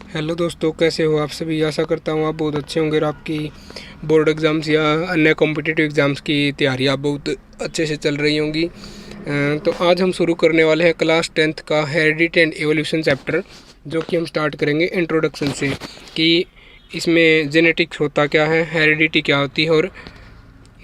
Hello दोस्तों, कैसे हो आप सभी। आशा करता हूँ आप बहुत अच्छे होंगे और आपकी बोर्ड एग्ज़ाम्स या अन्य कॉम्पिटिटिव एग्ज़ाम्स की तैयारी आप बहुत अच्छे से चल रही होंगी। तो आज हम शुरू करने वाले हैं क्लास 10th का हेरिडिटी एंड एवोल्यूशन चैप्टर, जो कि हम स्टार्ट करेंगे इंट्रोडक्शन से कि इसमें जेनेटिक्स होता क्या है, हेरिडिटी क्या होती है और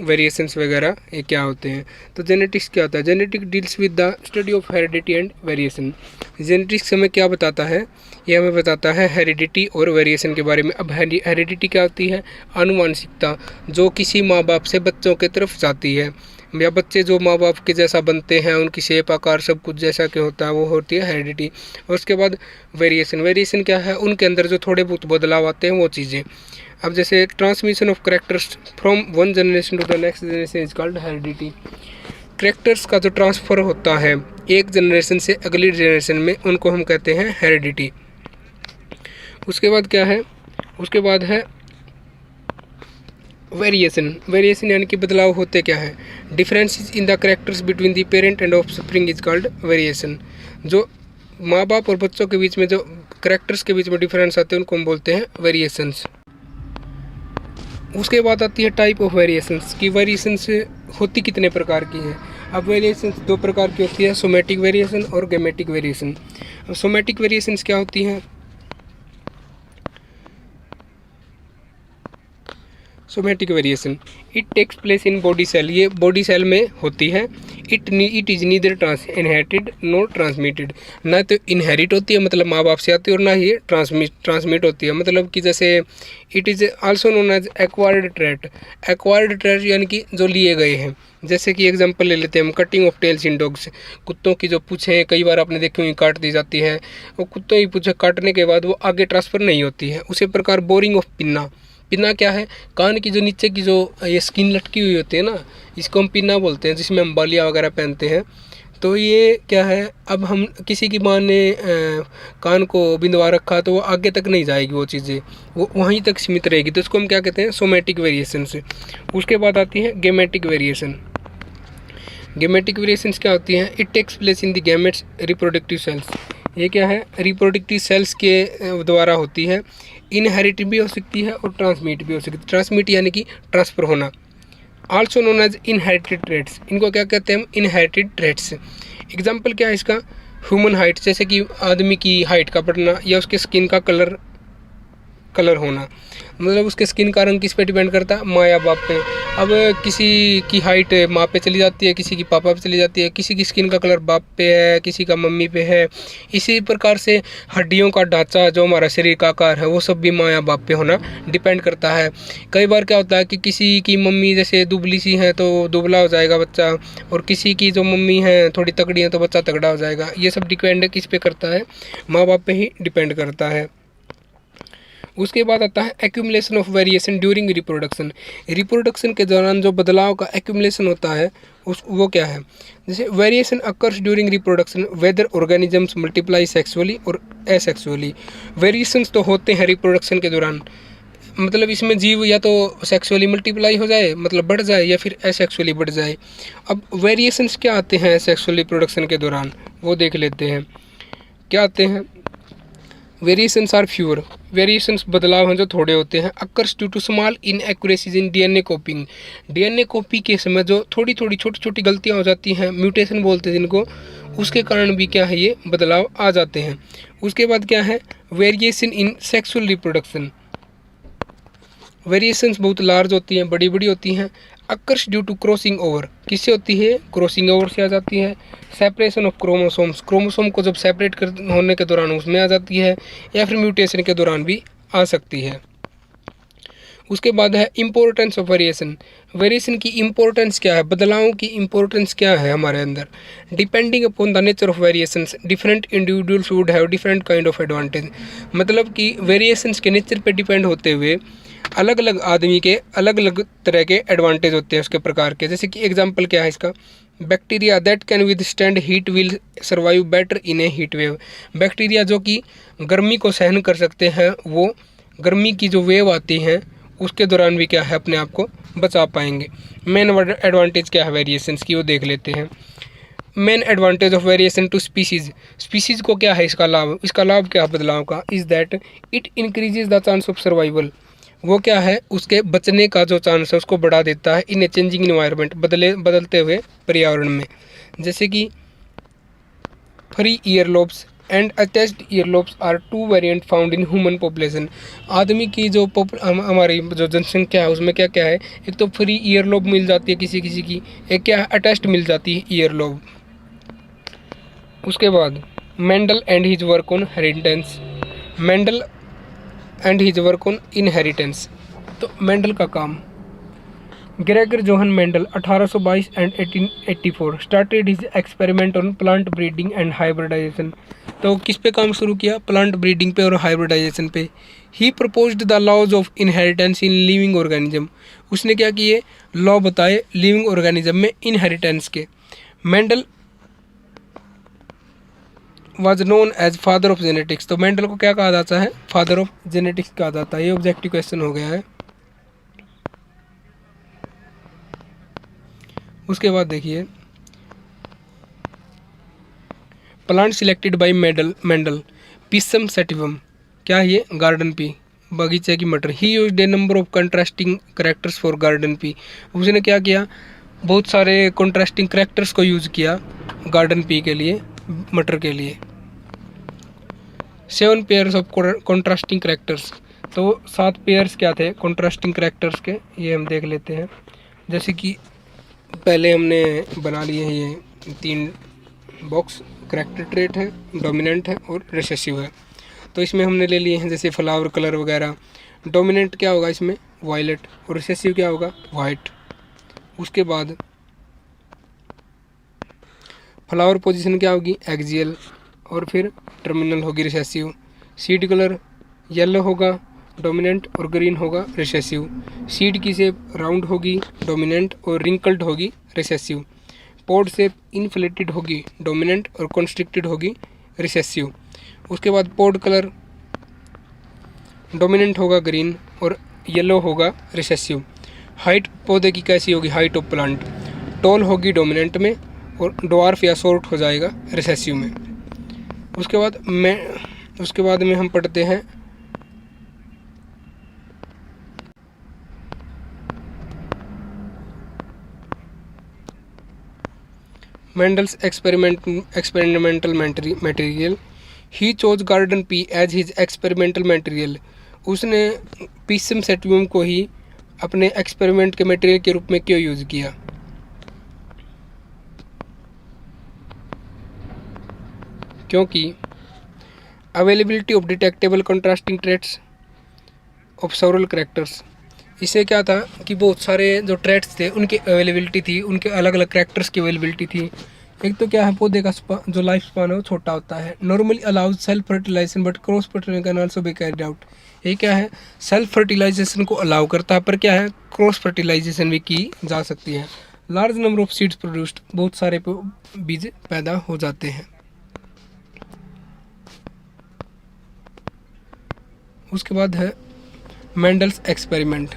वेरिएशंस वगैरह ये क्या होते हैं। तो जेनेटिक्स क्या होता है। Genetics deals with the study of heredity and variation. Genetics हमें क्या बताता है, ये हमें बताता है हेरिडिटी और वेरिएशन के बारे में। अब हेरिडिटी क्या होती है, आनुवांशिकता जो किसी माँ बाप से बच्चों की तरफ जाती है, या बच्चे जो माँ बाप के जैसा बनते हैं, उनकी शेप आकार सब कुछ जैसा कि होता है, वो होती है हेरिडिटी। और उसके बाद वेरिएशन। वेरिएशन क्या है, उनके अंदर जो थोड़े बहुत बदलाव आते हैं वो चीज़ें। अब जैसे transmission of characters from one generation to the next generation is called heredity. Characters का जो ट्रांसफ़र होता है एक जनरेशन से अगली जनरेशन में, उनको हम कहते हैं हेरिडिटी। उसके बाद क्या है, उसके बाद है वेरिएशन। वेरिएशन यानी कि बदलाव होते क्या है, differences in the characters between the parent and offspring is called variation. जो माँ बाप और बच्चों के बीच में जो करेक्टर्स के बीच में डिफरेंस आते हैं उनको हम बोलते हैं वेरिएशंस। उसके बाद आती है टाइप ऑफ वेरिएशंस की वेरिएशंस होती कितने प्रकार की हैं। अब वेरिएशंस दो प्रकार की होती है, सोमेटिक वेरिएशन और गेमेटिक वेरिएशन। अब सोमेटिक वेरिएशंस क्या होती हैं, somatic variation it takes place in body cell, ये बॉडी सेल में होती है। It is neither inherited nor transmitted, ना तो इनहेरिट होती है मतलब माँ बाप से आती है, और ना ही ट्रांसमिट होती है मतलब कि जैसे it is also known as acquired trait. Acquired trait यानी कि जो लिए गए हैं। जैसे कि एग्जांपल ले लेते हैं हम, cutting of tails in dogs. कुत्तों की जो पूँछें कई बार आपने देखी हुई काट दी जाती है, वो कुत्तों की पूँछें काटने के बाद वो आगे ट्रांसफ़र नहीं होती है। उसी प्रकार बोरिंग ऑफ पिन्ना। पिन्ना क्या है, कान की जो नीचे की जो ये स्किन लटकी हुई होती है ना, इसको हम पिन्ना बोलते हैं, जिसमें हम बालियाँ वगैरह पहनते हैं। तो ये क्या है, अब हम किसी की माँ ने कान को बिंदवा रखा तो वो आगे तक नहीं जाएगी, वो चीज़ें वो वहीं तक सीमित रहेगी। तो इसको हम क्या कहते हैं, सोमेटिक वेरिएशन से। उसके बाद आती है गेमेटिक वेरिएशन। गेमेटिक वेरिएशंस क्या होती हैं, it takes place in the gametes reproductive cells. ये क्या है, रिप्रोडक्टिव सेल्स के द्वारा होती है। इनहेरिट भी हो सकती है और ट्रांसमिट भी हो सकती है। ट्रांसमिट यानी कि ट्रांसफ़र होना। Also known as inherited traits, इनको क्या कहते हैं हम, इनहेरिटेड ट्रेट्स। एग्जाम्पल क्या है इसका, ह्यूमन हाइट, जैसे कि आदमी की हाइट का बढ़ना या उसके स्किन का कलर होना, मतलब उसके स्किन का रंग किस पे डिपेंड करता है, माँ या बाप पे। अब किसी की हाइट माँ पे चली जाती है, किसी की पापा पे चली जाती है, किसी की स्किन का कलर बाप पे है, किसी का मम्मी पे है। इसी प्रकार से हड्डियों का ढांचा, जो हमारा शरीर का आकार है, वो सब भी माँ या बाप पे होना डिपेंड करता है। कई बार क्या होता है कि किसी की मम्मी जैसे दुबली सी है तो दुबला हो जाएगा बच्चा, और किसी की जो मम्मी है थोड़ी तगड़ी है तो बच्चा तगड़ा हो जाएगा। ये सब डिपेंड किस पे करता है, माँ बाप पे ही डिपेंड करता है। उसके बाद आता है accumulation of variation during reproduction. Reproduction के दौरान जो बदलाव का एक्यूमुलेशन होता है वो क्या है, जैसे variation occurs during reproduction whether organisms multiply sexually और एसेक्सुअली। वेरिएशंस तो होते हैं रिप्रोडक्शन के दौरान, मतलब इसमें जीव या तो सेक्सुअली मल्टीप्लाई हो जाए मतलब बढ़ जाए, या फिर एसेक्सुअली बढ़ जाए। अब वेरिएशंस क्या आते हैं सेक्सुअली रिप्रोडक्शन के दौरान, वो देख लेते हैं क्या आते हैं। वेरिएशंस आर फ्यूअर, वेरिएशंस बदलाव हैं जो थोड़े होते हैं। Occurs due to small inaccuracies in DNA copying. DNA copy के समय जो थोड़ी थोड़ी छोटी छोटी गलतियां हो जाती हैं, म्यूटेशन बोलते हैं जिनको, उसके कारण भी क्या है ये बदलाव आ जाते हैं। उसके बाद क्या है, variation in sexual reproduction. Variations बहुत लार्ज होती हैं, बड़ी बड़ी होती हैं। Occurs due to crossing over, किससे होती है, क्रॉसिंग ओवर से आ जाती है। सेपरेशन ऑफ क्रोमोसोम्स, क्रोमोसोम को जब सेपरेट होने के दौरान उसमें आ जाती है, या फिर म्यूटेशन के दौरान भी आ सकती है। उसके बाद है इम्पोर्टेंस ऑफ वेरिएशन। वेरिएशन की इम्पोर्टेंस क्या है, बदलावों की इम्पोर्टेंस क्या है हमारे अंदर। Depending upon the nature of variations different individuals would have different kind of advantage. मतलब कि वेरिएशंस के नेचर पे डिपेंड होते हुए अलग अलग आदमी के अलग अलग तरह के एडवांटेज होते हैं उसके प्रकार के। जैसे कि एग्जांपल क्या है इसका, bacteria that can withstand heat will survive better in A heat wave. Bacteria जो कि गर्मी को सहन कर सकते हैं, वो गर्मी की जो वेव आती हैं उसके दौरान भी क्या है अपने आप को बचा पाएंगे। मेन एडवांटेज क्या है वेरिएशंस की, वो देख लेते हैं। Main advantage of variation to species, species को क्या है इसका लाभ, इसका लाभ क्या है बदलाव का, is that it increases the chance of survival, वो क्या है उसके बचने का जो चांस है उसको बढ़ा देता है इन ए चेंजिंग इन्वायरमेंट, बदलते हुए पर्यावरण में। जैसे कि free earlobes and attached earlobes are two variant found in human population. आदमी की जो हमारी जो जनसंख्या है उसमें क्या क्या है, एक तो फ्री ईयरलोब मिल जाती है किसी किसी की, एक क्या है अटैच्ड मिल जाती है ईयरलोब। उसके बाद Mendel and his work on heritance, Mendel and his work on inheritance. तो मेंडल का काम, Gregor Johann Mendel 1822 and 1884 started his experiment on plant breeding and hybridisation. तो किस पे काम शुरू किया, प्लांट ब्रीडिंग पे और हाइब्रिडाइजेशन पे। He proposed the laws of inheritance in living organism, उसने क्या किए लॉ बताए लिविंग ऑर्गेनिज्म में इनहेरिटेंस के। Mendel was known as father of genetics, तो मेंडल को क्या कहा जाता है, फादर ऑफ जेनेटिक्स कहा जाता है। ये ऑब्जेक्टिव क्वेश्चन हो गया है। उसके बाद देखिए plant selected by Mendel Pisum sativum, क्या है ये गार्डन पी, बगीचे की मटर। ही used A number of contrasting characters for garden pea, उसने क्या किया बहुत सारे कंट्रास्टिंग करेक्टर्स को यूज किया गार्डन पी के लिए, मटर के लिए। 7 पेयर्स ऑफ कंट्रास्टिंग करेक्टर्स, तो 7 पेयर्स क्या थे कंट्रास्टिंग करेक्टर्स के, ये हम देख लेते हैं। जैसे कि पहले हमने बना लिए हैं ये 3 बॉक्स, करेक्टर ट्रेट है, डोमिनेंट है और रिसेसिव है। तो इसमें हमने ले लिए हैं जैसे फ्लावर कलर वगैरह। डोमिनेंट क्या होगा इसमें वायलेट और रिसेसिव क्या होगा वाइट। उसके बाद फ्लावर पोजीशन क्या होगी एक्सियल और फिर टर्मिनल होगी रिसेसिव। सीड कलर येलो होगा डोमिनेंट और ग्रीन होगा रिसेसिव। सीड की शेप राउंड होगी डोमिनेंट और रिंकल्ड होगी रिसेसिव। पॉड शेप इनफ्लेटेड होगी डोमिनेंट और कॉन्स्ट्रिक्टेड होगी रिसेसिव। उसके बाद पॉड कलर डोमिनेंट होगा ग्रीन और येलो होगा रिसेसिव। हाइट पौधे की कैसी होगी हाइट ऑफ प्लांट, टॉल होगी डोमिनेंट में और ड्वार्फ या शॉर्ट हो जाएगा रिसेसिव में। उसके बाद में हम पढ़ते हैं Mendel's experimental material. He chose garden pea as his experimental material, उसने पीसम सेटिवम को ही अपने एक्सपेरिमेंट के मटेरियल के रूप में क्यों यूज़ किया। क्योंकि availability of detectable contrasting traits of several characters, इससे क्या था कि बहुत सारे जो ट्रेट्स थे उनकी अवेलेबिलिटी थी, उनके अलग अलग कैरेक्टर्स की अवेलेबिलिटी थी। एक तो क्या है पौधे का जो लाइफ स्पान है वो छोटा होता है। Normally allows self fertilisation but cross fertilisation can also be carried out, ये क्या है सेल्फ फर्टिलाइजेशन को अलाउ करता है पर क्या है क्रॉस फर्टिलाइजेशन भी की जा सकती है। Large number of seeds produced, बहुत सारे बीज पैदा हो जाते हैं। उसके बाद है Mendel's experiment.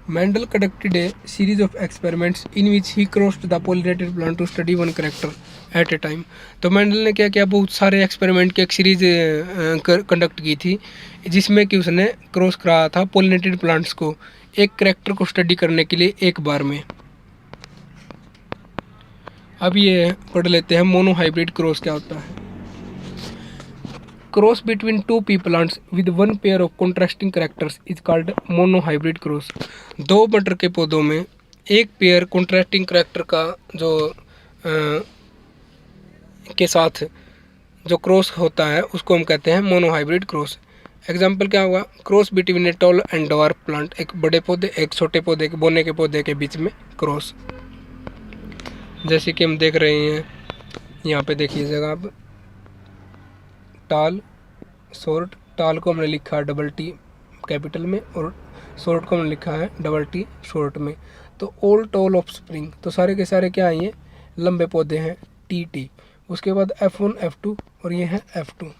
Mendel conducted a series of experiments in which he crossed the pollinated plant to study one character at a time। तो मेंडल ने क्या किया बहुत सारे एक्सपेरिमेंट की एक सीरीज कंडक्ट की थी जिसमें कि उसने क्रॉस कराया था पोलिनेटेड प्लांट्स को एक करेक्टर को स्टडी करने के लिए एक बार में। अब ये पढ़ लेते हैं मोनोहाइब्रिड क्रॉस क्या होता है। Cross between 2 pea plants with 1 pair of contrasting characters is called monohybrid cross। 2 मटर के पौधों में एक पेयर कॉन्ट्रास्टिंग करेक्टर का जो के साथ जो क्रॉस होता है उसको हम कहते हैं मोनोहाइब्रिड क्रॉस। एग्जाम्पल क्या होगा cross between a tall and dwarf plant, एक बड़े पौधे एक छोटे पौधे के बोने के पौधे के बीच में क्रॉस। जैसे कि हम देख रहे हैं यहाँ पे देखिएगा आप टाल शॉर्ट, टाल को हमने लिखा है डबल टी कैपिटल में और शॉर्ट को हमने लिखा है डबल टी शॉर्ट में। तो ऑल टॉल ऑफ स्प्रिंग, तो सारे के सारे क्या आए लंबे पौधे हैं टी टी। उसके बाद F1 F2 और ये है F2।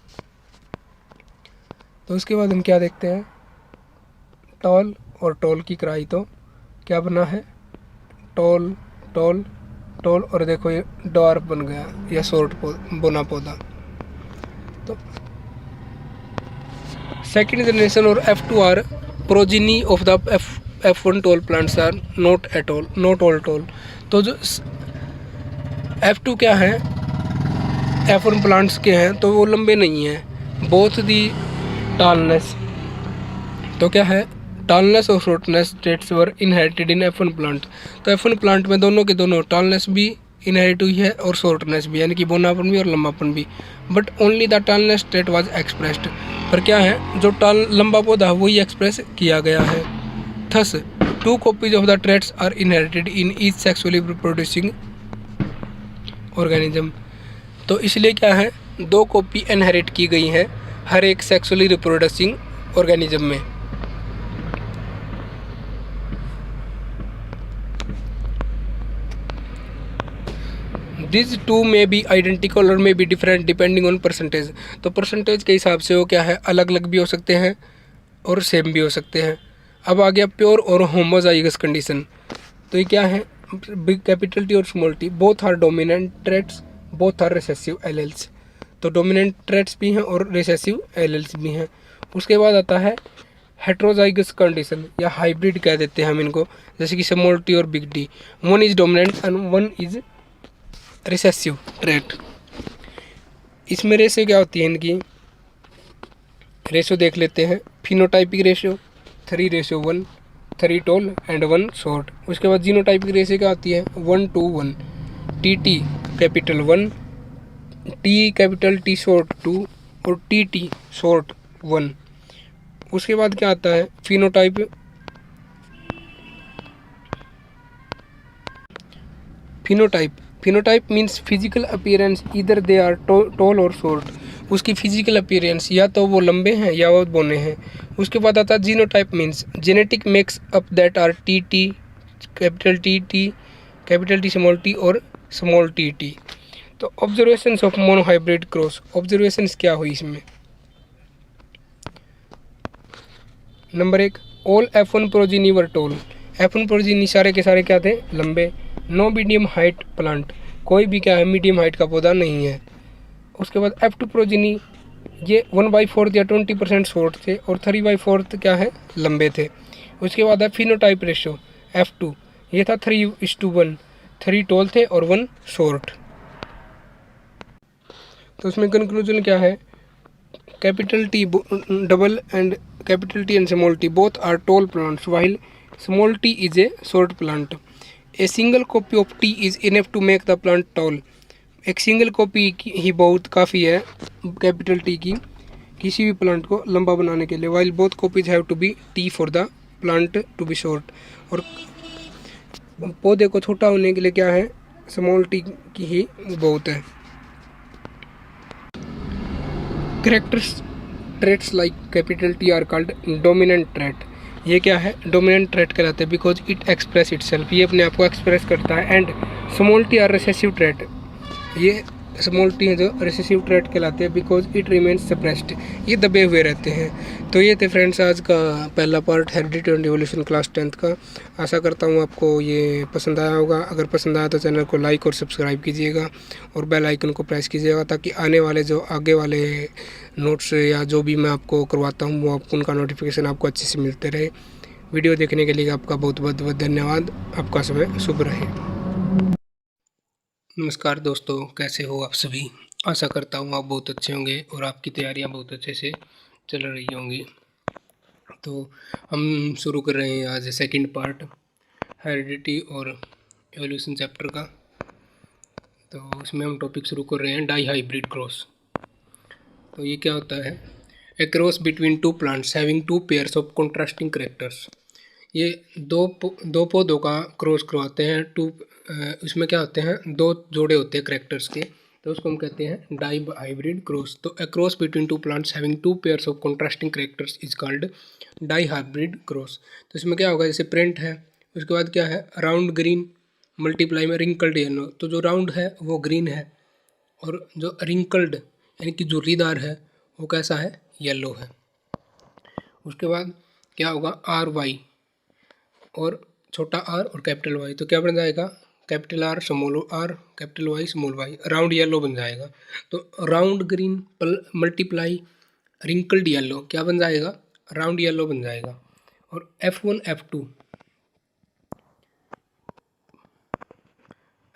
तो उसके बाद हम क्या देखते हैं टॉल और टॉल की कराई, तो क्या बना है टॉल टॉल टॉल, और देखो ये डॉर्फ बन गया या शॉर्ट बोना पौधा। तो सेकेंड जनरेशन और F2 are progeny of the F1 tall plants are not all tall. तो जो F2 क्या है, F1 प्लांट्स के हैं तो वो लंबे नहीं हैं, बोथ दी टालनेस। तो क्या है, टालनेस और शॉर्टनेस ट्रेट्स वर इनहेरिटेड इन F1 प्लांट। तो F1 प्लांट में दोनों के दोनों टालनेस भी इनहेरिट हुई है और शॉर्टनेस भी, यानी कि बोनापन भी और लंबापन भी। But only the tallness trait was expressed. पर क्या है, जो लंबा पौधा है वही एक्सप्रेस किया गया है। Thus 2 copies of the traits are inherited in each sexually reproducing organism. तो इसलिए क्या है, 2 कॉपी इनहेरिट की गई है हर एक सेक्सुअली रिप्रोड्यूसिंग ऑर्गेनिज्म में। दिस टू में बी आइडेंटिकल और में be different depending on percentage. तो परसेंटेज के हिसाब से वो क्या है, अलग अलग भी हो सकते हैं और सेम भी हो सकते हैं। अब आ गया प्योर और होमोजाइगस कंडीशन। तो ये क्या है, बिग कैपिटल टी और small T both are dominant traits, both are recessive alleles. तो डोमिनेंट ट्रेट्स भी हैं और रिसेसिव एलेल्स भी हैं। उसके बाद आता है हेट्रोजाइगस कंडीशन या हाइब्रिड कह देते हैं हम इनको, जैसे कि स्मॉल टी और big T. One is dominant and one is recessive trait. इसमें रेशो क्या होती है, इनकी रेशो देख लेते हैं। Phenotypic ratio 3:1, 3 tall and 1 short. उसके बाद जीनोटाइपिक रेशो क्या होती है, 1:1। TT capital 1, T capital T short 2 और TT शॉर्ट 1। उसके बाद क्या आता है, phenotype phenotype means physical appearance, इधर दे आर टॉल और शॉर्ट। उसकी फिजिकल अपीयरेंस या तो वो लंबे हैं या वो बोने हैं। उसके बाद आता है genotype means genetic makes up that are TT capital T small t और स्मॉल tt। तो observations of monohybrid cross, observations क्या हुई इसमें। Number 1, all F1 progeny were tall. F1 progeny सारे के सारे क्या थे, लंबे। नो मीडियम हाइट प्लांट, कोई भी क्या है मीडियम हाइट का पौधा नहीं है। उसके बाद F2 प्रोजिनी ये 1/4 या 20% शॉर्ट थे और 3/4 क्या है, लंबे थे। उसके बाद है फिनोटाइप रेशो F2, ये था 3:1, 3 टॉल थे और 1 शॉर्ट। तो उसमें कंक्लूजन क्या है, capital T double and capital T and small t both are tall plants while small t is a short plant. A single copy of T is enough to make the plant tall. एक single copy ही बहुत काफ़ी है capital T की किसी भी plant को लंबा बनाने के लिए, while both copies have to be T for the plant to be short. और पौधे को छोटा होने के लिए क्या है, स्मॉल t की ही बहुत है। Characters traits like capital T are called dominant trait. ये क्या है, डोमिनेंट ट्रेट कहलाते हैं बिकॉज इट एक्सप्रेस इटसेल्फ, ये अपने आप को एक्सप्रेस करता है। And small t are recessive trait, ये स्मॉल t है जो रिसेसिव ट्रेट कहलाते हैं बिकॉज इट रिमेन्स सप्रेस्ड, ये दबे हुए रहते हैं। तो ये थे फ्रेंड्स आज का पहला part heredity and evolution class 10th का। आशा करता हूँ आपको ये पसंद आया होगा। अगर पसंद आया तो चैनल को लाइक और सब्सक्राइब कीजिएगा और बेल आइकन को प्रेस कीजिएगा ताकि आने वाले जो आगे वाले नोट्स या जो भी मैं आपको करवाता हूँ वो आपको उनका नोटिफिकेशन आपको अच्छे से मिलते रहे। वीडियो देखने के लिए आपका बहुत बहुत धन्यवाद। आपका समय शुभ रहे। नमस्कार दोस्तों, कैसे हो आप सभी। आशा करता हूँ आप बहुत अच्छे होंगे और आपकी तैयारियाँ बहुत अच्छे से चल रही होंगी। तो हम शुरू कर रहे हैं आज सेकंड पार्ट हेरिडिटी और एवोल्यूशन चैप्टर का। तो उसमें हम टॉपिक शुरू कर रहे हैं डाई हाइब्रिड क्रॉस। तो ये क्या होता है, a cross between 2 plants having 2 pairs of contrasting characters. ये दो पौधों का क्रॉस करवाते हैं। उसमें क्या होते हैं, 2 जोड़े होते हैं कैरेक्टर्स के, तो उसको हम कहते हैं डाई हाइब्रिड क्रॉस। तो a cross between 2 plants having 2 pairs of contrasting characters is called dihybrid cross. तो इसमें क्या होगा, जैसे प्रिंट है, उसके बाद क्या है, राउंड ग्रीन मल्टीप्लाई में रिंकल्ड येलो। तो जो राउंड है वो ग्रीन है और जो रिंकल्ड यानी कि झुर्रीदार है वो कैसा है, येलो है। उसके बाद क्या होगा, RY और छोटा r और कैपिटल Y, तो क्या बन जाएगा capital R small R capital Y small Y, round yellow बन जाएगा। तो round green multiply wrinkled yellow क्या बन जाएगा, राउंड येलो बन जाएगा। और F1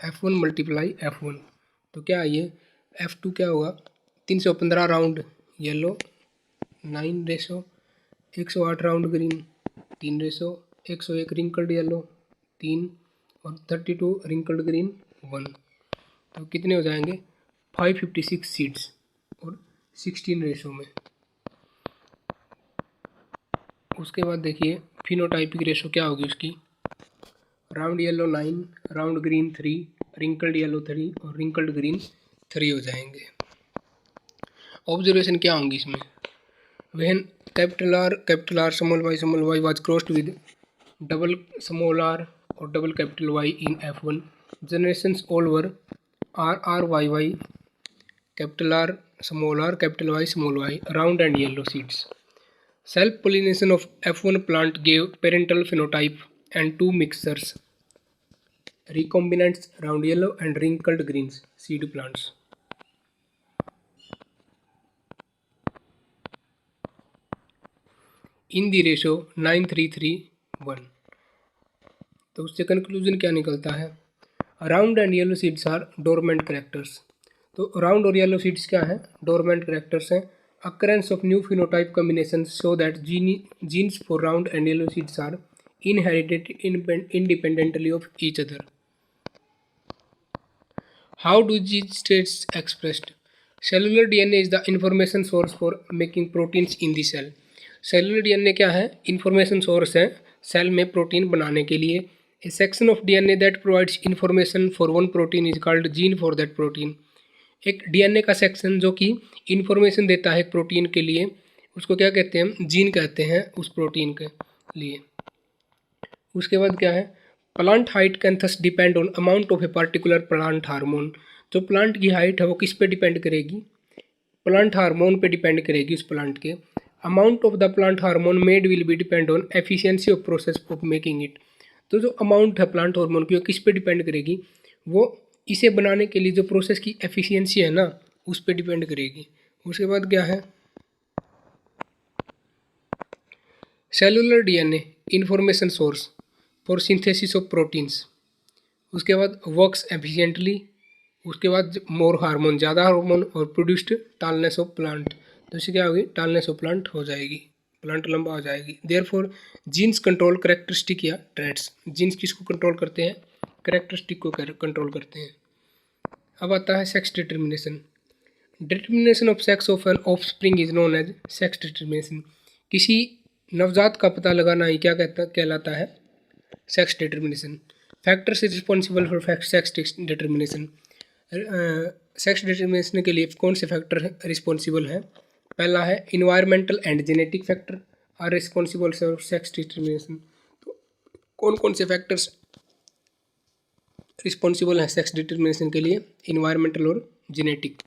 F1 मल्टीप्लाई F1 तो क्या है ये F2 क्या होगा 315 round yellow 9:108 round green 3:101 wrinkled yellow 3 और 32 रिंकल्ड ग्रीन 1। तो कितने हो जाएंगे 556 सीड्स और 16 रेशो में। उसके बाद देखिए फिनोटाइपिक रेशो क्या होगी उसकी, round yellow 9, round green 3, wrinkled yellow 3 और रिंकल्ड ग्रीन 3 हो जाएंगे। ऑब्जर्वेशन क्या होंगी इसमें, when capital R small Y was crossed with double small R और double capital Y in F1 generations all were R Y capital R capital Y small Y round and yellow seeds. Self pollination of F1 plant gave parental phenotype and two mixtures, recombinants round yellow and wrinkled greens seed plants. In the ratio 9:3:1। तो उससे conclusion क्या निकलता है, round and yellow seeds are dormant characters. तो round और yellow seeds क्या है, dormant characters हैं। Occurrence of new phenotype combinations show that genes for round and yellow seeds are inherited independently of each other. How do gene states expressed? Cellular DNA is the information source for making proteins in the cell. Cellular DNA क्या है, information source है cell में protein बनाने के लिए। A section of DNA that provides information for one protein is called gene for that protein. एक DNA का section जो कि इंफॉर्मेशन देता है प्रोटीन के लिए उसको क्या कहते हैं, हम जीन कहते हैं उस प्रोटीन के लिए। उसके बाद क्या है, plant height can thus depend on amount of a particular plant hormone. जो प्लांट की हाइट है वो किस पे डिपेंड करेगी, प्लांट हार्मोन पे डिपेंड करेगी उस प्लांट के। Amount of the plant hormone made will be depend on efficiency of process of making it. तो जो अमाउंट है प्लांट हार्मोन की वो किस पे डिपेंड करेगी, वो इसे बनाने के लिए जो प्रोसेस की एफिशिएंसी है ना उस पर डिपेंड करेगी। उसके बाद क्या है, cellular DNA information source for synthesis of proteins. उसके बाद वर्क्स एफिशिएंटली। उसके बाद मोर हार्मोन ज़्यादा हार्मोन और प्रोड्यूस्ड टालनेस ऑफ प्लांट। तो इससे क्या होगी, टालनेस ऑफ प्लांट हो जाएगी, प्लांट लंबा हो जाएगी। देयरफॉर जीन्स कंट्रोल करेक्टरिस्टिक या ट्रेट्स। जीन्स किसको कंट्रोल करते हैं, करेक्टरिस्टिक को कंट्रोल करते हैं। अब आता है sex determination. Determination of sex of an offspring is known as sex determination. किसी नवजात का पता लगाना ही क्या कहलाता है, sex determination. Factors is responsible for sex determination. Sex determination के लिए कौन से फैक्टर रिस्पॉन्सिबल हैं, पहला है environmental and genetic factor are responsible for sex determination. तो कौन कौन से फैक्टर्स रिस्पॉन्सिबल है सेक्स डिटर्मिनेशन के लिए, इन्वायरमेंटल और जेनेटिक।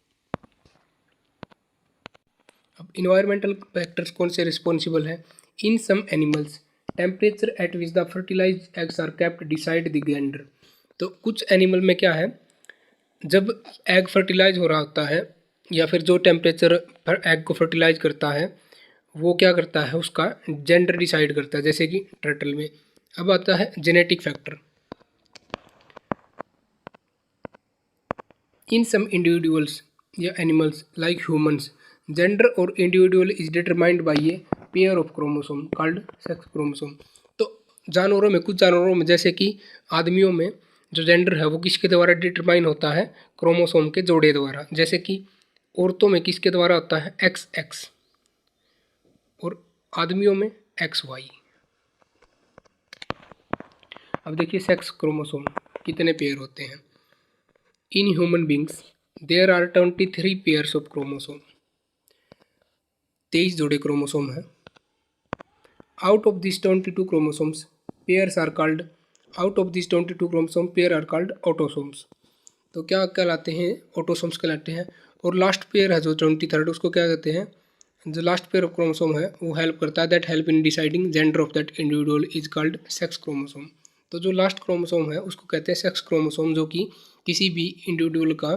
अब इन्वायरमेंटल फैक्टर्स कौन से रिस्पॉन्सिबल है, in some animals temperature at which the fertilize eggs are kept decide the gender. तो कुछ एनिमल में क्या है, जब एग फर्टिलाइज हो रहा होता है या फिर जो टेम्परेचर एग को फर्टिलाइज करता है वो क्या करता है, उसका जेंडर डिसाइड करता है, जैसे कि टर्टल में। अब आता है genetic factor. In some individuals या animals like humans, gender or individual is determined by a pair of chromosome called sex chromosome। तो जानवरों में, कुछ जानवरों में जैसे कि आदमियों में जो जेंडर है वो किसके द्वारा डिटरमाइन होता है, क्रोमोसोम के जोड़े द्वारा। जैसे कि औरतों में किसके द्वारा होता है, XX और आदमियों में XY। अब देखिए सेक्स क्रोमोसोम कितने पेयर होते हैं। In human beings, there are 23 pairs of chromosome। 23 जोड़े क्रोमोसोम हैं। Out of these 22 chromosomes, pairs are called autosomes। तो क्या कहलाते हैं, ऑटोसोम्स कहलाते हैं। और लास्ट पेयर है जो 23rd, उसको क्या कहते हैं, जो लास्ट पेयर ऑफ क्रोमोसोम है वो हेल्प करता है, that help in deciding gender of that individual is called sex chromosome. तो जो लास्ट क्रोमोसोम है उसको कहते हैं सेक्स क्रोमोसोम, जो कि किसी भी इंडिविजुअल का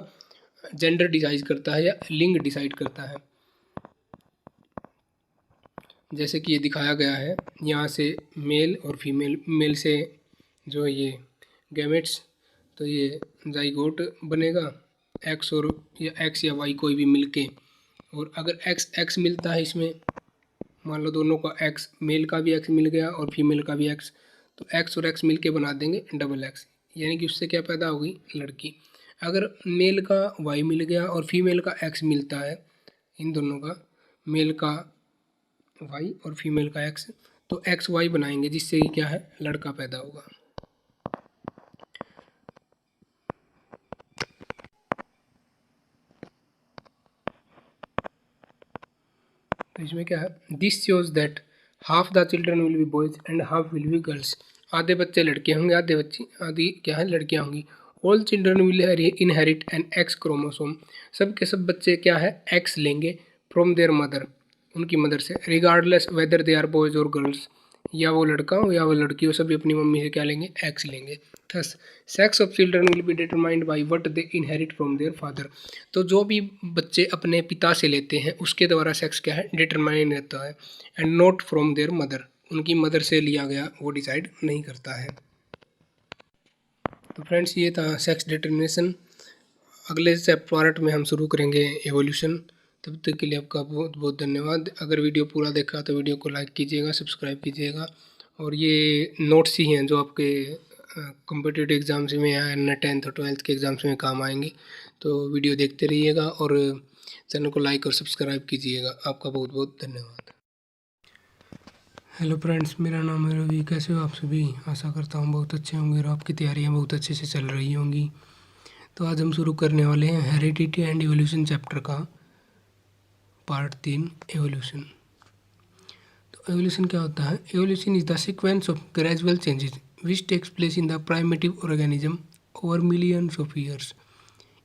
जेंडर डिसाइड करता है या लिंग डिसाइड करता है। जैसे कि ये दिखाया गया है, यहाँ से मेल और फीमेल, मेल से जो ये गैमेट्स, तो ये जाइगोट बनेगा एक्स और या एक्स या वाई कोई भी मिलके, और अगर एक्स एक्स मिलता है इसमें, मान लो दोनों का एक्स, मेल का भी एक्स मिल गया और फीमेल का भी एक्स, तो एक्स और एक्स मिलके बना देंगे डबल एक्स, यानी कि उससे क्या पैदा होगी, लड़की। अगर मेल का वाई मिल गया और फीमेल का एक्स मिलता है, इन दोनों का, मेल का वाई और फीमेल का एक्स, तो एक्स वाई बनाएंगे, जिससे कि क्या है, लड़का पैदा होगा। तो इसमें क्या है, this shows that half the children will be boys and half will be girls. आधे बच्चे लड़के होंगे, आधी क्या है, लड़कियां होंगी। All children will inherit an X chromosome. सब के सब बच्चे क्या है, एक्स लेंगे फ्रॉम देयर मदर, उनकी मदर से, regardless whether they are boys और गर्ल्स, या वो लड़का हो या वो लड़की हो, सभी अपनी मम्मी से क्या लेंगे, एक्स लेंगे। Thus sex of children will be determined by what they inherit from their father. तो जो भी बच्चे अपने पिता से लेते हैं उसके द्वारा सेक्स क्या है, डिटरमाइन रहता है, and not from their mother, उनकी मदर से लिया गया वो डिसाइड नहीं करता है। तो फ्रेंड्स ये था सेक्स डिटर्मिनेशन। अगले पार्ट में हम शुरू करेंगे एवोल्यूशन। तब तक के लिए आपका बहुत बहुत धन्यवाद। अगर वीडियो पूरा देखा तो वीडियो को लाइक कीजिएगा, सब्सक्राइब कीजिएगा, और ये नोट्स ही हैं जो आपके कॉम्पिटिटिव एग्ज़ाम्स में या 10th और 12th के एग्ज़ाम्स में काम आएंगे। तो वीडियो देखते रहिएगा और चैनल को लाइक और सब्सक्राइब कीजिएगा। आपका बहुत बहुत धन्यवाद। हेलो फ्रेंड्स, मेरा नाम है रवि। कैसे हो आप सभी? आशा करता हूँ बहुत अच्छे होंगे और आपकी तैयारियाँ बहुत अच्छे से चल रही होंगी। तो आज हम शुरू करने वाले हैं हेरिडिटी एंड एवोल्यूशन चैप्टर का पार्ट 3, एवोल्यूशन। तो एवोल्यूशन क्या होता है? Evolution is the sequence of gradual changes which takes place in the primitive organism over millions of years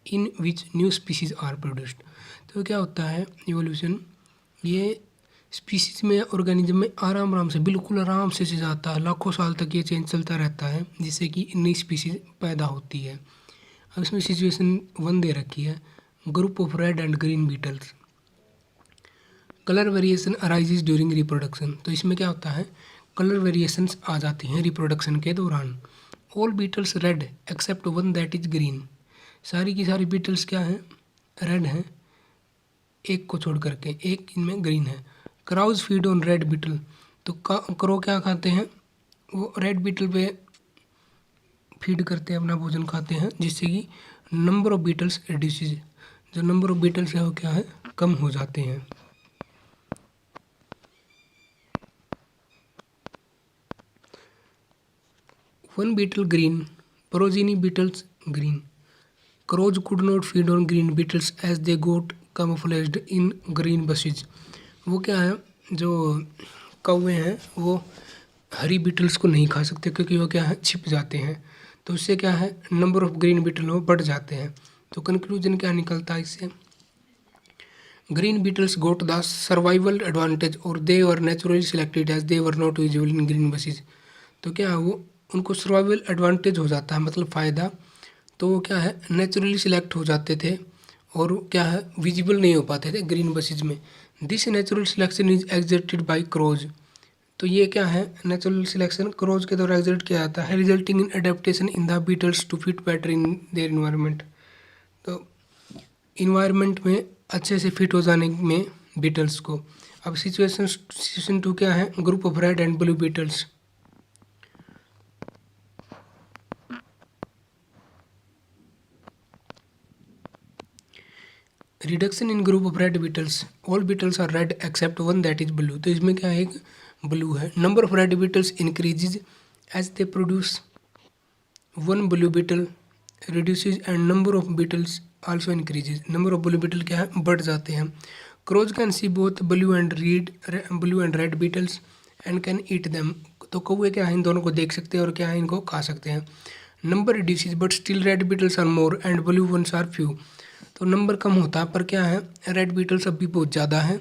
in which new species are produced. तो क्या होता है evolution? ये स्पीसीज में, ऑर्गेनिज्म में आराम से, बिल्कुल आराम से जाता है, लाखों साल तक ये चेंज चलता रहता है, जिससे कि नई स्पीसीज पैदा होती है। अब इसमें सिचुएशन 1 दे रखी है, group of red and green beetles, colour variation arises during reproduction. तो इसमें क्या होता है, कलर वेरिएशंस आ जाती हैं रिप्रोडक्शन के दौरान। All beetles red except one that is green. सारी की सारी बीटल्स क्या हैं, रेड हैं, एक को छोड़ करके, एक इनमें ग्रीन है। Crows feed on red beetle. तो क्रो क्या खाते हैं, वो रेड बीटल पे फीड करते हैं, अपना भोजन खाते हैं, जिससे कि नंबर ऑफ बीटल्स रिड्यूसेज, जो नंबर ऑफ बीटल्स है वो क्या है, कम हो जाते हैं। One beetle green, progeny beetles green. Crows could not feed on green beetles as they got camouflaged in green bushes। वो क्या है, जो कौवे हैं वो हरी बीटल्स को नहीं खा सकते, क्योंकि वो क्या है, छिप जाते हैं। तो उससे क्या है, नंबर ऑफ ग्रीन बीटल वो बढ़ जाते हैं। तो कंक्लूजन क्या निकलता है इससे, green beetles got the survival advantage और they were naturally selected as they were not visible in green bushes। तो क्या है, वो उनको सर्वाइवल एडवांटेज हो जाता है, मतलब फ़ायदा। तो वो क्या है, नेचुरली सिलेक्ट हो जाते थे और क्या है, विजिबल नहीं हो पाते थे ग्रीन bushes में। This natural selection is exerted by crows. तो ये क्या है, नेचुरल सिलेक्शन क्रोज के द्वारा एग्जर्ट किया जाता है, resulting in adaptation in the beetles to fit better in their environment. तो इन्वायरमेंट में अच्छे से फिट हो जाने में बीटल्स को। अब सिचुएशन 2 क्या है, group of red and blue beetles. Reduction in group of red beetles, all beetles are red except one that is blue. तो इसमें क्या है, एक ब्लू है। Number of red beetles increases as they produce one blue beetle reduces and number of beetles also increases. Number of blue beetle क्या है, बढ़ जाते हैं। Crows can see both blue and red beetles and can eat them. तो कौवे क्या है, इन दोनों को देख सकते हैं और क्या है, इनको खा सकते हैं। Number reduces but still red beetles are more and blue ones are few. तो नंबर कम होता है, पर क्या है, रेड बीटल्स अब भी बहुत ज़्यादा है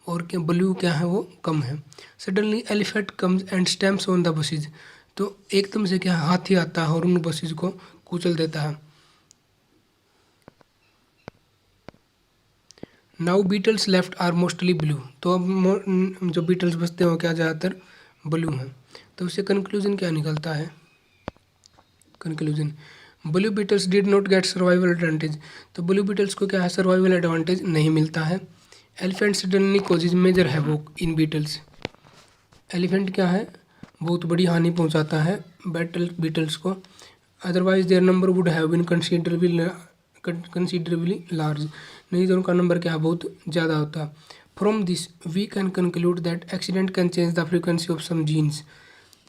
और क्या ब्लू क्या है, वो कम है। Suddenly elephant comes and stamps on the bushes। तो एकदम से क्या हाथी आता है और उन बसेज को कुचल देता है। Now beetles left are mostly blue, तो अब जो बीटल्स बचते हैं वो क्या ज़्यादातर ब्लू हैं। तो उससे कंक्लूजन क्या निकलता है? Conclusion, blue beetles did not get survival advantage, तो ब्लू बीटल्स को क्या है, सर्वाइवल एडवांटेज नहीं मिलता है। Elephant suddenly causes major havoc in beetles, elephant क्या है, बहुत बड़ी हानि पहुंचाता है बीटल्स को। Otherwise their number would have been considerably large, नहीं तो उनका नंबर क्या है, बहुत ज़्यादा होता। From this we can conclude that accident can change the frequency of some jeans,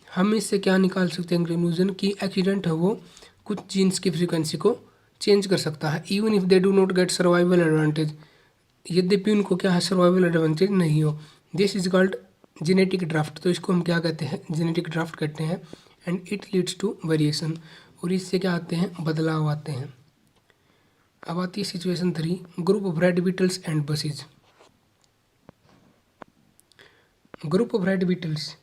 हम इससे क्या निकाल सकते हैं कंक्लूजन कि एक्सीडेंट है वो कुछ जीन्स की फ्रीक्वेंसी को चेंज कर सकता है। Even if they do not get survival advantage, यद्यपि उनको क्या है, सर्वाइवल एडवांटेज नहीं हो। This is called genetic draft, तो इसको हम क्या कहते हैं, जेनेटिक ड्राफ्ट कहते हैं। And it leads to variation, और इससे क्या आते हैं, बदलाव आते हैं। अब आती है situation 3, group of red beetles and bushes. Group of red beetles,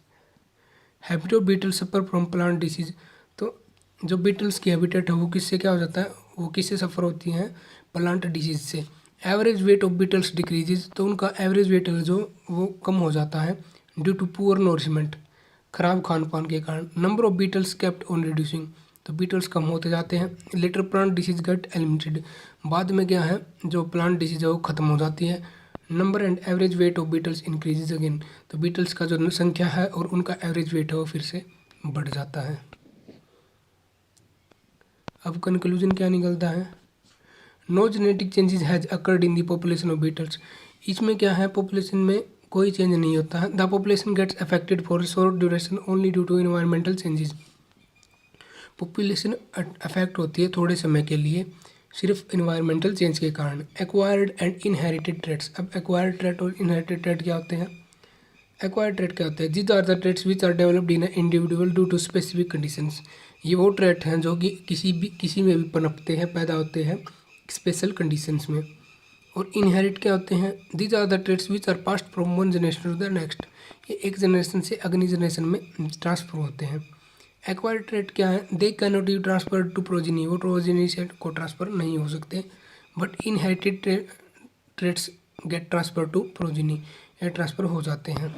habit of beetles suffer from plant disease, तो जो बीटल्स की हैबिटेट है वो किससे क्या हो जाता है, वो किससे सफ़र होती हैं, प्लांट डिसीज से। Average weight of beetles decreases, तो उनका एवरेज वेट जो वो कम हो जाता है ड्यू टू पुअर नोरिशमेंट, खराब खान पान के कारण। Number of beetles kept on reducing, तो बीटल्स कम होते जाते हैं। Later plant disease get eliminated, बाद में क्या है, जो प्लांट डिसीज है वो खत्म हो जाती है। Number and average weight of beetles increases again, तो बीटल्स का जो संख्या है और उनका एवरेज वेट है वो फिर से बढ़ जाता है। अब कंक्लूजन क्या निकलता है, no genetic changes has occurred in the population of beetles, इसमें क्या है, पॉपुलेशन में कोई चेंज नहीं होता है। The population gets affected for short duration only due to environmental changes, population affect होती है थोड़े समय के लिए सिर्फ इन्वायरमेंटल चेंज के कारण। एक्वायर्ड एंड इनहेरिटेड ट्रेट्स, अब एक्वायर्ड ट्रेट और इनहेरिटेड ट्रेट क्या होते हैं, एक्वायर्ड ट्रेट क्या होते हैं, this are the traits which are developed in individual due to specific conditions, ये वो ट्रेट हैं जो कि किसी में भी पनपते हैं, पैदा होते हैं स्पेशल कंडीशंस में। और इनहेरिट क्या होते हैं, these are the traits which are passed from one generation to the next, ये एक जनरेशन से अगली जनरेशन में ट्रांसफर होते हैं। एक्वायर्ड ट्रेट क्या है, they can not be transfer to progeny, वो प्रोजिनी से को ट्रांसफर नहीं हो सकते। But inherited traits get transfer to progeny, ये ट्रांसफर हो जाते हैं।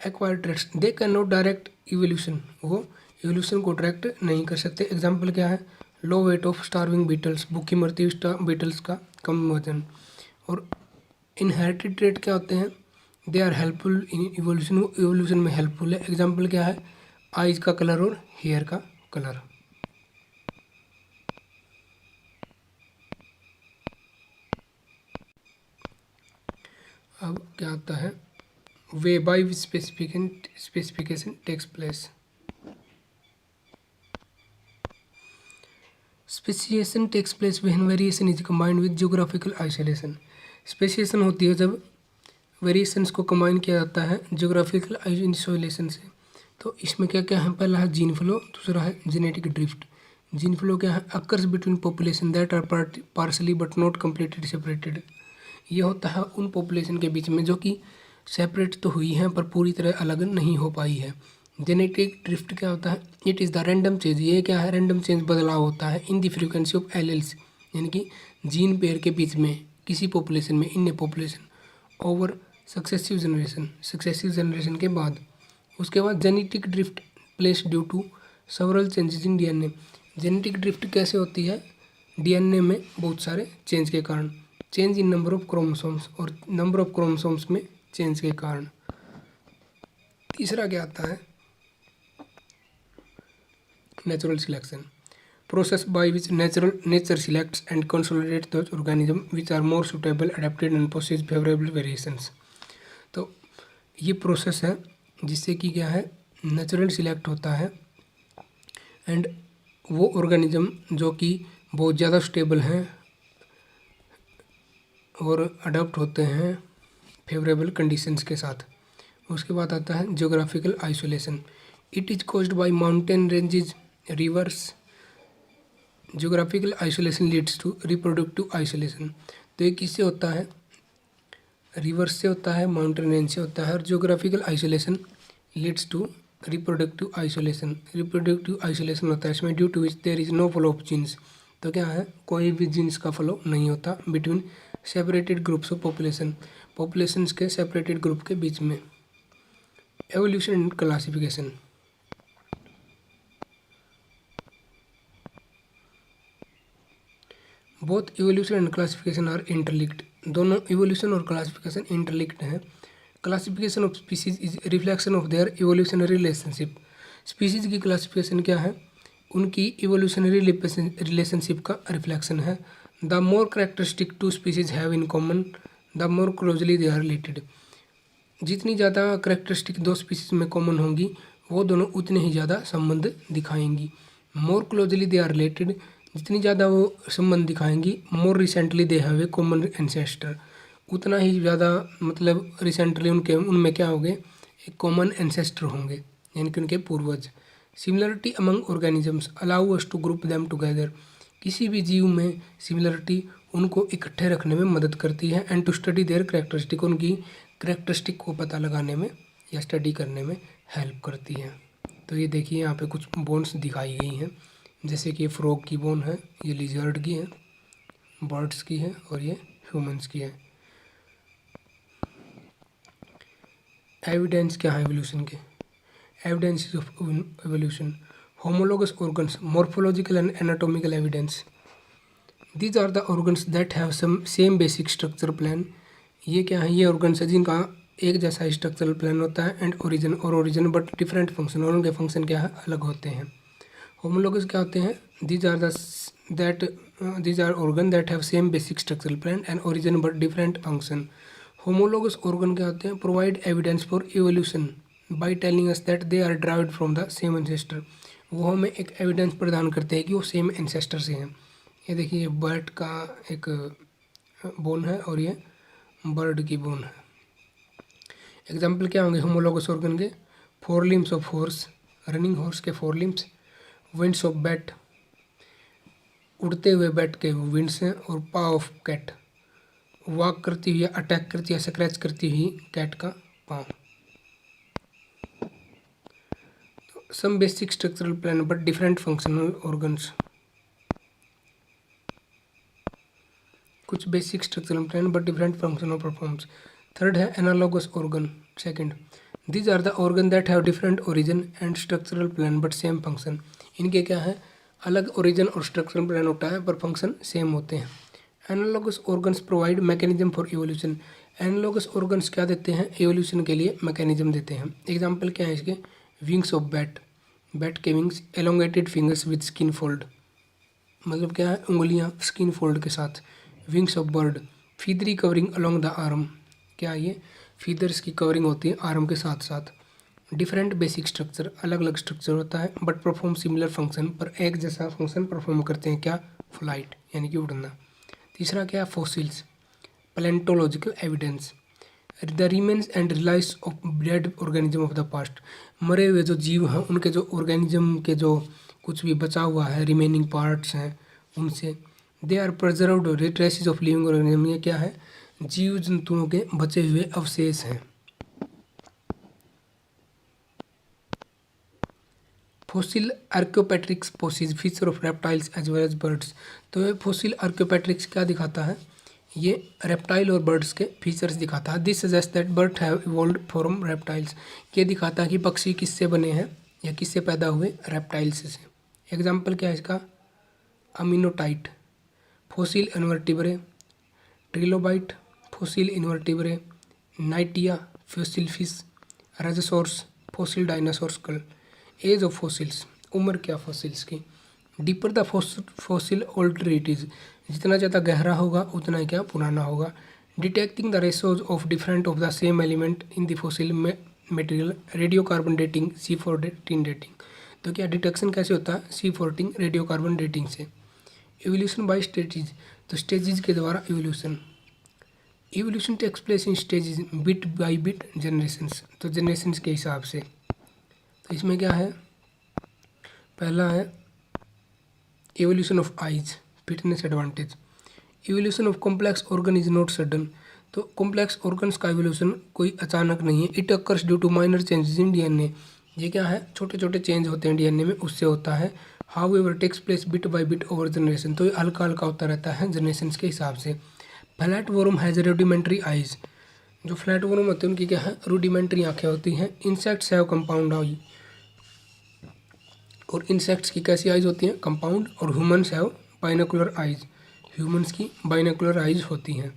Acquired traits they can not direct evolution, वो इवोल्यूशन को डायरेक्ट नहीं कर सकते। एग्जाम्पल क्या है, low weight of starving beetles, भूखी मरती हुई बीटल्स का कम वजन। और इनहेरिटेड ट्रेट क्या होते हैं, they are helpful in evolution, वो इवोल्यूशन में हेल्पफुल है। एग्जाम्पल क्या है, आइज का कलर और हेयर का कलर। अब क्या आता है, way by specification takes place, speciation takes place when variation is combined with geographical isolation, speciation होती है जब वेरिएशंस को कंबाइन किया जाता है जियोग्राफिकल आइसोलेशन से। तो इसमें क्या क्या है, पहला है जीन फ्लो, दूसरा है जेनेटिक ड्रिफ्ट। जीन फ्लो क्या है, occurs between population that are partially but not completely separated, ये होता है उन पॉपुलेशन के बीच में जो कि सेपरेट तो हुई हैं पर पूरी तरह अलग नहीं हो पाई है। जेनेटिक ड्रिफ्ट क्या होता है, it is the random change, ये क्या है, रैंडम चेंज बदलाव होता है in the frequency of alleles, यानी कि जीन पेयर के बीच में किसी पॉपुलेशन में, in population over successive generation के बाद। उसके बाद genetic drift place due to several changes in DNA, genetic drift कैसे होती है, डीएनए में बहुत सारे चेंज के कारण, change in number of chromosomes, और नंबर ऑफ क्रोमोसोम्स में चेंज के कारण। तीसरा क्या आता है, natural selection, process by which nature selects and consolidate those organism which are more suitable adapted and possess favourable variations, तो ये प्रोसेस है जिससे कि क्या है, नेचुरल सिलेक्ट होता है एंड वो ऑर्गेनिज्म जो कि बहुत ज़्यादा स्टेबल हैं और अडॉप्ट होते हैं फेवरेबल कंडीशंस के साथ। उसके बाद आता है geographical isolation, it is caused by mountain ranges, rivers. Geographical isolation leads to reproductive isolation, तो ये किससे होता है, रिवर्स से होता है, माउंटेन रेंज से होता है। और geographical isolation leads to reproductive isolation होता है इसमें, due to which there is no flow of genes. तो क्या है, कोई भी जीन्स का फ्लो नहीं होता between separated groups of populations के सेपरेटेड ग्रुप के बीच में। Evolution and classification, both evolution and classification are interlinked. दोनों इवोल्यूशन और क्लासिफिकेशन इंटरलिंक्ड हैं। Classification of species is reflection of their evolutionary relationship. Species की क्लासिफिकेशन क्या है, उनकी इवोल्यूशनरी रिलेशनशिप का रिफ्लेक्शन है। The more characteristic two species have in common the more closely they are related. जितनी ज़्यादा करेक्टरिस्टिक दो स्पीसीज में कॉमन होंगी वो दोनों उतने ही ज़्यादा संबंध दिखाएंगी। More closely they are related, जितनी ज़्यादा वो संबंध दिखाएंगी, more recently they have a common ancestor, उतना ही ज़्यादा मतलब रिसेंटली उनमें क्या होंगे, एक कॉमन एंसेस्टर होंगे, यानी कि उनके पूर्वज। Similarity among organisms allow us to group them together. किसी भी जीव में सिमिलरिटी उनको इकट्ठे रखने में मदद करती है। And to study their characteristic, उनकी करेक्टरिस्टिक को पता लगाने में या स्टडी करने में हेल्प करती है। तो ये देखिए यहाँ पे कुछ बोन्स दिखाई गई हैं, जैसे कि फ्रॉग की बोन है, ये लिजर्ड की है, बर्ड्स की है और ये ह्यूमंस की है। एविडेंस क्या है एवोल्यूशन के, evidence of evolution, homologous organs, morphological and anatomical evidence. These are the organs that have some same basic structure plan. ये क्या है, ये ऑर्गन्स है जिनका एक जैसा स्ट्रक्चरल प्लान होता है। And origin but different function, और उनके फंक्शन क्या है, अलग होते हैं। होमोलोगस क्या होते हैं, these are organ that have same basic structural plan and origin but different function. Homologous organ क्या होते हैं, provide evidence for evolution by telling us that they are derived from the same ancestor. वो हमें एक evidence प्रदान करते हैं कि वो सेम एंसेस्टर से हैं। ये देखिए बर्ड का एक बोन है और ये बर्ड की बोन है। एग्जाम्पल क्या होंगे होमोलोगस ऑर्गन के, four limbs of horse, running horse के four limbs, wings of bat, उड़ते हुए बैट के विंड्स हैं, और पा ऑफ कैट, वॉक करती हुई, अटैक करती है, स्क्रैच करती हुई कैट का पाँव। Some basic structural plan but different functional organs, कुछ basic structural plan but different functional performs. Third है analogous organ. Second, these are the organ that have different origin and structural plan but same function. इनके क्या है, अलग origin और structural plan होता है पर फंक्शन सेम होते हैं। Analogous organs provide mechanism for evolution. Analogous organs क्या देते हैं, इवोल्यूशन के लिए मैकेनिज्म देते हैं। एग्जाम्पल क्या है इसके, विंग्स ऑफ बैट, बैट के wings, elongated fingers with skin fold, मतलब क्या है, उंगलियां स्किन फोल्ड के साथ। Wings of bird, feathery covering along the arm, क्या ये फीदर्स की कवरिंग होती है आर्म के साथ साथ। डिफरेंट बेसिक स्ट्रक्चर, अलग अलग स्ट्रक्चर होता है बट परफॉर्म सिमिलर फंक्शन, पर एक जैसा फंक्शन परफॉर्म करते हैं, क्या, फ्लाइट यानी कि उड़ना। तीसरा क्या है, fossils, palaeontological evidence, the remains and release of dead organism of the past. मरे हुए जो जीव हैं उनके जो ऑर्गेनिज्म के जो कुछ भी बचा हुआ है, रिमेनिंग पार्ट्स हैं उनसे। They are preserved traces of living organism, ये क्या है, जीव जंतुओं के बचे हुए अवशेष हैं। Fossil Archaeopteryx possess feature of reptiles as well as birds. तो ये फॉसिल आर्क्योपेट्रिक्स क्या दिखाता है, ये रेप्टाइल और बर्ड्स के फीचर्स दिखाता है। This suggest that bird have evolved from reptiles. ये दिखाता है कि पक्षी किससे बने हैं या किससे पैदा हुए, रेप्टाइल्स से। एग्जाम्पल क्या है इसका, ammonite, fossil invertebrate, trilobite, fossil invertebrate, Knightia, fossil fish, Rajasaurus, fossil dinosaur skull. Age of fossils, उम्र क्या फॉसिल्स की, deeper the fossil older it is, जितना ज़्यादा गहरा होगा उतना ही क्या पुराना होगा। Detecting the ratios of different of the same element in the fossil material, radio carbon dating, C14 dating. तो क्या डिटेक्शन कैसे होता है, C14 रेडियो कार्बन डेटिंग से। एवोल्यूशन बाय स्टेजेज, तो स्टेजेस के द्वारा evolution. Evolution takes place in stages bit by bit generations, तो जनरेशंस के हिसाब से। तो इसमें क्या है, पहला है evolution of eyes, fitness advantage. Evolution of complex organ is not sudden, तो कॉम्प्लेक्स ऑर्गन्स का एवोल्यूशन कोई अचानक नहीं है। It occurs due to minor changes in DNA, ये क्या है, छोटे छोटे चेंज होते हैं डीएनए में, उससे होता है। However takes place bit by bit over generation, तो ये हल्का हल्का होता रहता है जनरेशन के हिसाब से। Flat warm has rudimentary eyes, जो फ्लैट वॉर्म होते हैं उनकी क्या है, रूडिमेंट्री आँखें होती हैं। इंसेक्ट्स हैव कंपाउंड आई, और इंसेक्ट्स की कैसी आइज होती हैं, कंपाउंड। और humans have binocular eyes, humans की बाइनोकुलर आइज होती हैं।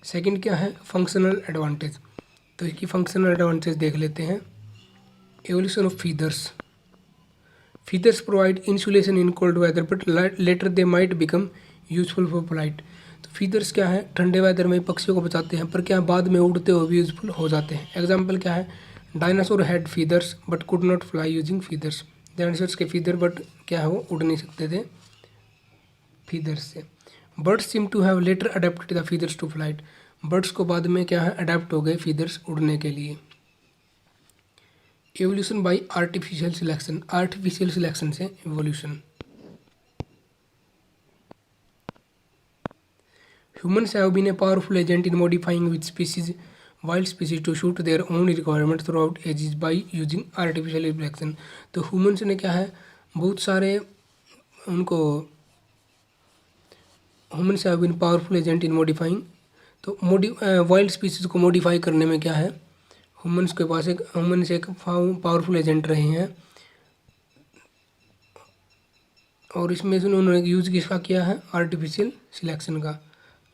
सेकंड क्या है, फंक्शनल एडवांटेज, तो इसकी फंक्शनल एडवांटेज देख लेते हैं। Evolution of feathers, feathers provide insulation in cold weather but later they might become useful for flight, तो फीदर्स क्या है, ठंडे वेदर में पक्षियों को बचाते हैं, पर क्या बाद में उड़ते हुए भी यूजफुल हो जाते हैं। एग्जाम्पल क्या है, dinosaur had feathers but could not fly using feathers, dinosaurs के फीदर बट क्या है, वो उड़ नहीं सकते थे फीदर्स से। Birds seem to have later adapted the feathers to flight, birds को बाद में क्या है, अडेप्ट हो गए फीदर्स उड़ने के लिए। Evolution bye artificial selection, artificial selection से evolution. Humans have been a powerful agent in modifying with species, wild species to suit their own requirements throughout ages by using artificial selection, तो humans ने क्या है, बहुत सारे उनको humans have been powerful agent in modifying, तो wild species को modify करने में क्या है, ह्यूमन्स के पास एक ह्यूमन्स एक पावरफुल एजेंट रहे हैं। और इसमें से उन्होंने यूज़ किसका किया है, आर्टिफिशियल सिलेक्शन का।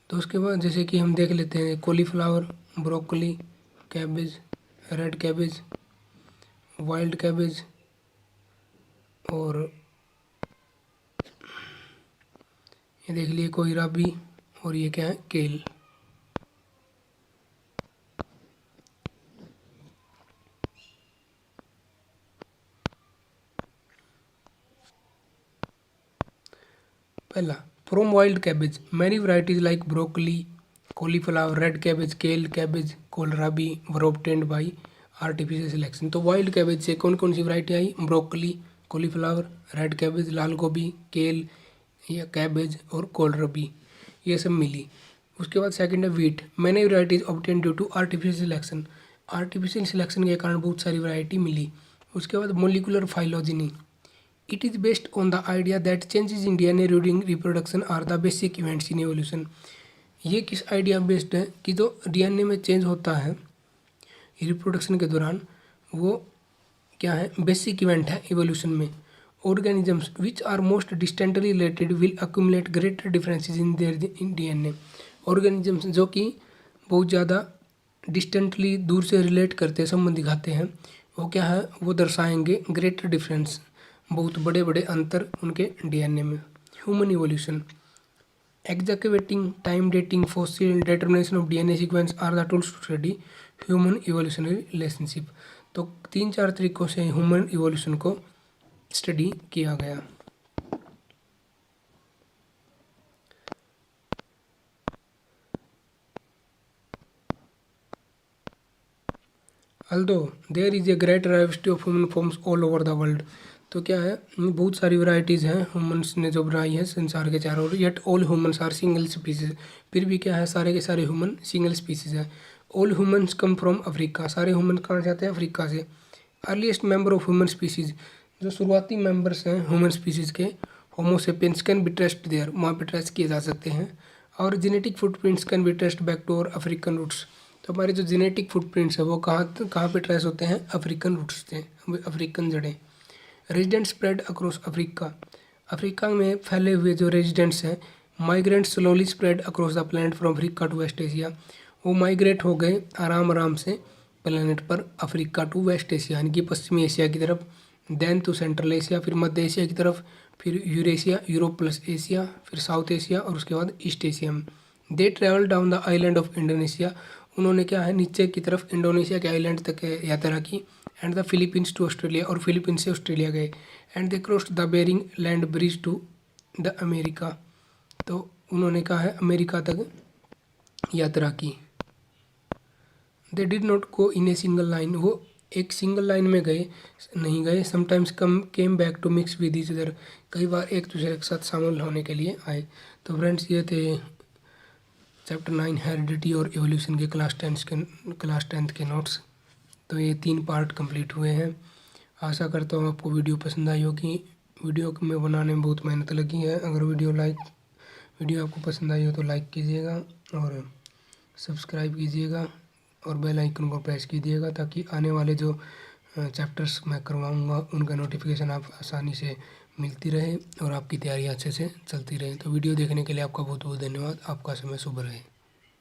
तो उसके बाद जैसे कि हम देख लेते हैं, cauliflower, broccoli, cabbage, red cabbage, wild cabbage, और ये देख लिए कोहराबी, और ये क्या है, केल। पहला, from wild cabbage many varieties like broccoli, cauliflower, red cabbage, kale cabbage, kohlrabi were obtained by artificial selection, तो वाइल्ड कैबेज से कौन कौन सी वैरायटी आई, ब्रोकली, कॉलीफ्लावर, रेड कैबेज लाल गोभी, केल या कैबेज, और कोलराबी, ये सब मिली। उसके बाद सेकंड है wheat, many varieties obtain due to artificial selection, artificial selection के कारण बहुत सारी वैरायटी मिली। उसके बाद molecular phylogeny, it is based on the idea that changes in DNA during reproduction are the basic events in evolution, ये किस idea based है कि जो डीएनए में चेंज होता है रिप्रोडक्शन के दौरान, वो क्या है, बेसिक इवेंट है इवोल्यूशन में। Organisms which are most distantly related will accumulate greater differences in their in DNA, organisms जो कि बहुत ज़्यादा डिस्टेंटली दूर से रिलेट करते हैं, संबंध दिखाते हैं, वो क्या है, वो दर्शाएंगे ग्रेटर डिफरेंस, बहुत बड़े बड़े अंतर उनके डीएनए में। ह्यूमन इवोल्यूशन, एग्जैक्टिवेटिंग, time dating, fossil determination of DNA sequence are the tools to study human evolutionary relationship, तो 3-4 तरीकों से ह्यूमन इवोल्यूशन को स्टडी किया गया। Although there is a great diversity of human forms all over the world, तो क्या है, बहुत सारी वैरायटीज़ हैं ह्यूमन्स ने जो बनाई है संसार के चारों ओर, yet all humans are single species, फिर भी क्या है, सारे के सारे ह्यूमन सिंगल स्पीसीज हैं। All humans come from Africa, सारे ह्यूमन कहाँ से आते हैं, अफ्रीका से। Earliest member of human species, जो शुरुआती मेंबर्स हैं ह्यूमन स्पीसीज के, homo sapiens can be traced there, वहाँ पे ट्रेस किए जा सकते हैं। और genetic footprints can be traced back to और अफ्रीकन रूट्स, तो हमारे जो जेनेटिक फुटप्रिंट्स है वो कहाँ पे ट्रेस होते हैं, अफ्रीकन रूट्स से, अफ्रीकन जड़ें। Resident spread across Africa, Africa में फैले हुए जो रेजिडेंट्स हैं, migrant slowly spread across the planet from Africa to West Asia, वो माइग्रेट हो गए आराम आराम से प्लैनेट पर अफ्रीका टू वेस्ट एशिया, यानी कि पश्चिमी एशिया की तरफ, देन टू सेंट्रल एशिया, फिर मध्य एशिया की तरफ, फिर यूरेशिया, यूरोप प्लस एशिया, फिर साउथ एशिया, और उसके बाद ईस्ट एशिया में। They travel down the island of Indonesia, उन्होंने क्या है, नीचे की तरफ इंडोनेशिया के आइलैंड तक यात्रा की, and the Philippines to Australia, और फिलीपींस से ऑस्ट्रेलिया गए, and they crossed the Bering land bridge to the America, तो उन्होंने कहा है अमेरिका तक यात्रा की। They did not go in a single line, वो एक सिंगल लाइन में गए नहीं गए, sometimes come came back to mix with each other, कई बार एक दूसरे के साथ शामिल होने के लिए आए। तो फ्रेंड्स ये थे चैप्टर 9 हेरिडिटी और एवोल्यूशन के क्लास 10 के नोट्स। तो ये 3 पार्ट कंप्लीट हुए हैं। आशा करता हूँ आपको वीडियो पसंद आई होगी। वीडियो में बनाने में बहुत मेहनत लगी है। अगर वीडियो आपको पसंद आई हो तो लाइक कीजिएगा और सब्सक्राइब कीजिएगा और बेल आइकन को प्रेस कीजिएगा, ताकि आने वाले जो चैप्टर्स मैं करवाऊँगा उनका नोटिफिकेशन आप आसानी से मिलती रहे और आपकी तैयारी अच्छे से चलती रहे। तो वीडियो देखने के लिए आपका बहुत बहुत धन्यवाद। आपका समय शुभ रहे।